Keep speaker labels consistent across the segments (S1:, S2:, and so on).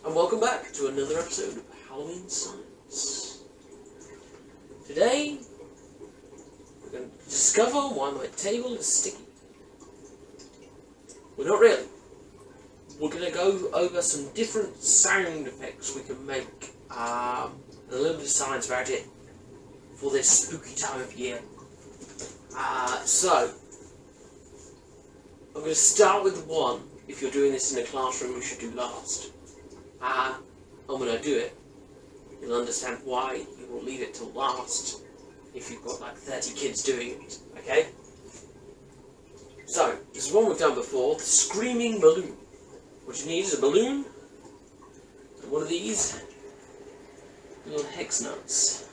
S1: and welcome back to another episode of Halloween Science. Today, we're going to discover why my table is sticky. Well, not really. We're going to go over some different sound effects we can make, and a little bit of science about it for this spooky time of year. So, I'm going to start with one. If you're doing this in a classroom, you should do last. And when I do it, you'll understand why you will leave it till last if you've got like 30 kids doing it, okay? So, this is one we've done before, the screaming balloon. What you need is a balloon, and one of these little hex nuts.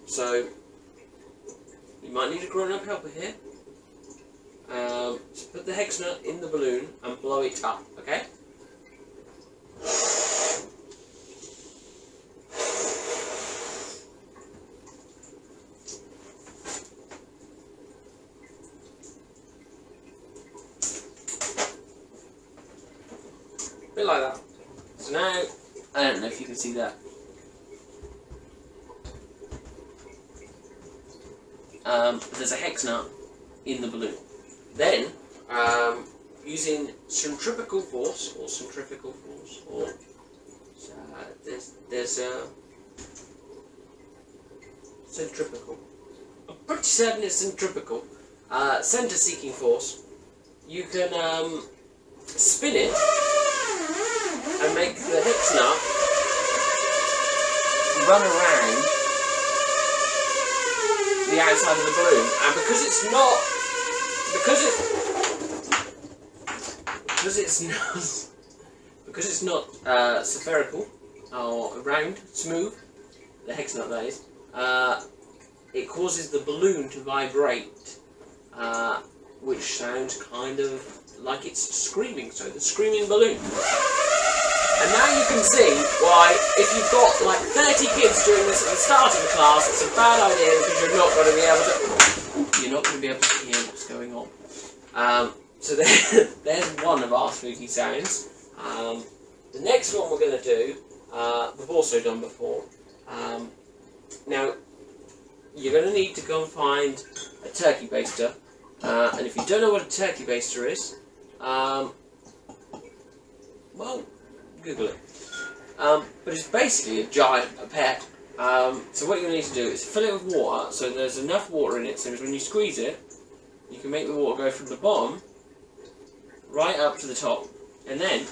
S1: So, you might need a grown-up helper here. So put the hex nut in the balloon and blow it up, okay? A bit like that. So now, I don't know if you can see that. There's a hex nut in the balloon. Then, using centrifugal force, or there's a centrifugal. I'm pretty certain it's centrifugal. Center-seeking force. You can spin it and make the hex nut run around the outside of the balloon, and because it's not spherical or round, smooth, the hex nut that is, it causes the balloon to vibrate, which sounds kind of like it's screaming. So the screaming balloon. And now you can see why, if you've got like 30 kids doing this at the start of the class, it's a bad idea because you're not going to be able to hear what's going on. So there's one of our spooky sounds. The next one we're going to do, we've also done before. Now, you're going to need to go and find a turkey baster. And if you don't know what a turkey baster is, well, Google it. But it's basically a pet. So what you need to do is fill it with water, so there's enough water in it, so when you squeeze it, you can make the water go from the bottom right up to the top. And then,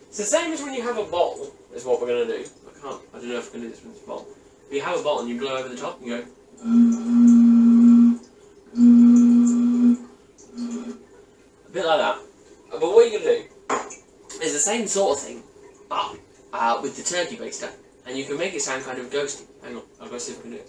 S1: it's the same as when you have a bottle, is what we're going to do. I don't know if I can do this with this bottle. But you have a bottle and you blow over the top and you go. A bit like that. But what you're going to do is the same sort of thing, but with the turkey baster. And you can make it sound kind of ghosty. Hang on, I'll go see if I can do it.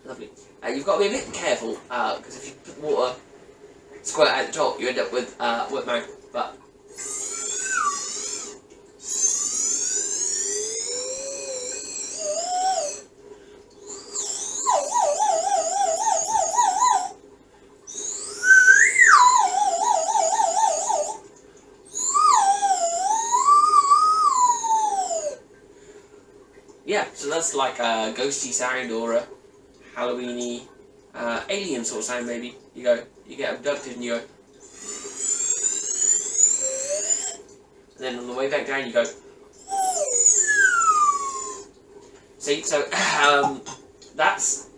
S1: Lovely. You've got to be a bit careful, because if you put water squirt out the top, you end up with wet mouth. But yeah, so that's like a ghosty sound or a Halloweeny, alien sort of sound maybe. You get abducted and you go. And then on the way back down you go. See, so that's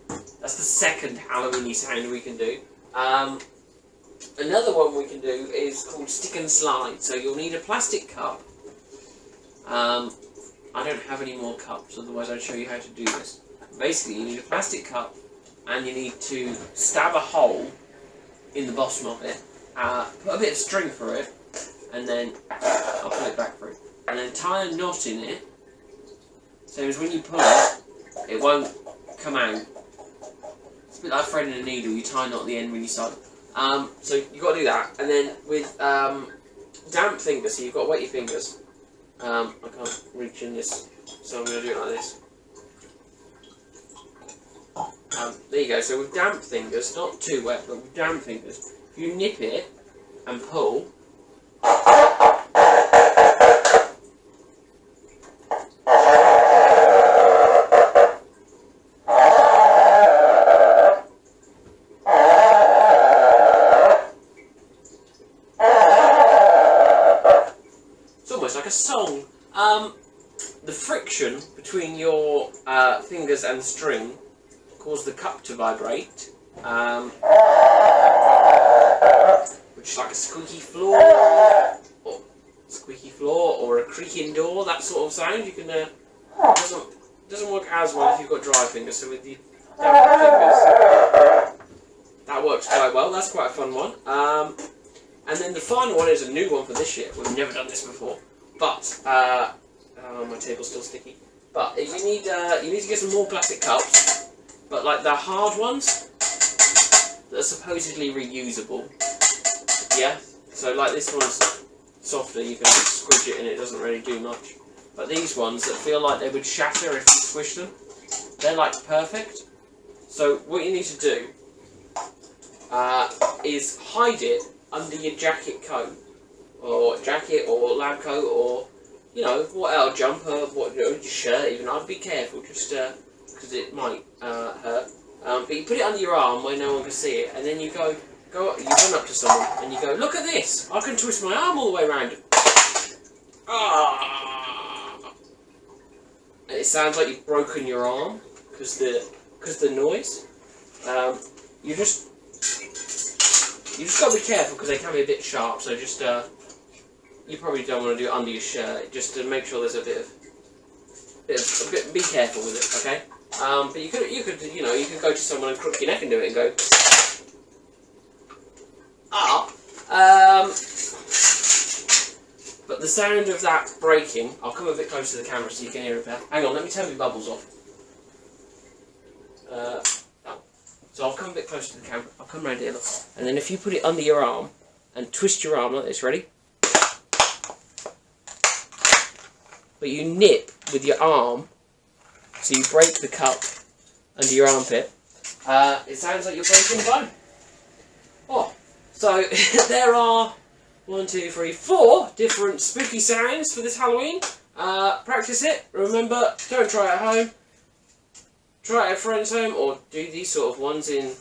S1: the second Halloweeny sound we can do. Another one we can do is called stick and slide. So you'll need a plastic cup. I don't have any more cups, otherwise I'd show you how to do this. Basically, you need a plastic cup, and you need to stab a hole in the bottom of it, put a bit of string through it, and then I'll pull it back through, and then tie a knot in it, so as when you pull it, it won't come out It's a bit like threading a needle, you tie a knot at the end when you sew. So you've got to do that, and then with damp fingers, so you've got to wet your fingers. I can't reach in this, so I'm going to do it like this. There you go, so with damp fingers, not too wet, but with damp fingers, if you nip it and pull, it's almost like a song. The friction between your fingers and the string cause the cup to vibrate, which is like a squeaky floor, or a creaking door, that sort of sound. You can doesn't work as well if you've got dry fingers. So with the damp fingers, that works quite well. That's quite a fun one. And then the final one is a new one for this year. We've never done this before, but my table's still sticky. But you need to get some more plastic cups. But like the hard ones that are supposedly reusable. Yeah? So like this one's softer, you can squidge it and it doesn't really do much. But these ones that feel like they would shatter if you squish them, they're like perfect. So what you need to do is hide it under your jacket coat. Or jacket or lab coat or, you know, what else, jumper, your shirt even. I'd be careful just because it might hurt. But you put it under your arm where no one can see it, and then you you run up to someone and you go, look at this! I can twist my arm all the way around. Ah! And it sounds like you've broken your arm because the noise. You just got to be careful because they can be a bit sharp. So just you probably don't want to do it under your shirt, just to make sure there's a bit. Be careful with it, okay? But you could go to someone and crook your neck and do it and go, but the sound of that breaking, I'll come a bit closer to the camera so you can hear it better. Hang on, let me turn my bubbles off. So I'll come a bit closer to the camera. I'll come round here, look. And then if you put it under your arm and twist your arm like this, ready? But you nip with your arm, so you break the cup under your armpit. It sounds like you're breaking a bone. Oh, so there are 1, 2, 3, 4 different spooky sounds for this Halloween. Practice it. Remember, don't try it at home. Try it at a friend's home, or do these sort of ones in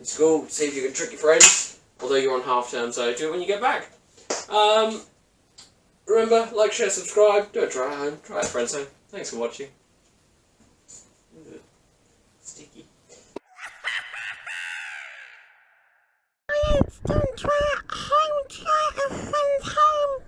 S1: school. See if you can trick your friends. Although you're on half term, so do it when you get back. Remember, like, share, subscribe. Don't try it at home. Try it at a friend's home. Thanks for watching. Sticky.
S2: Don't try at home, try at a friend's home.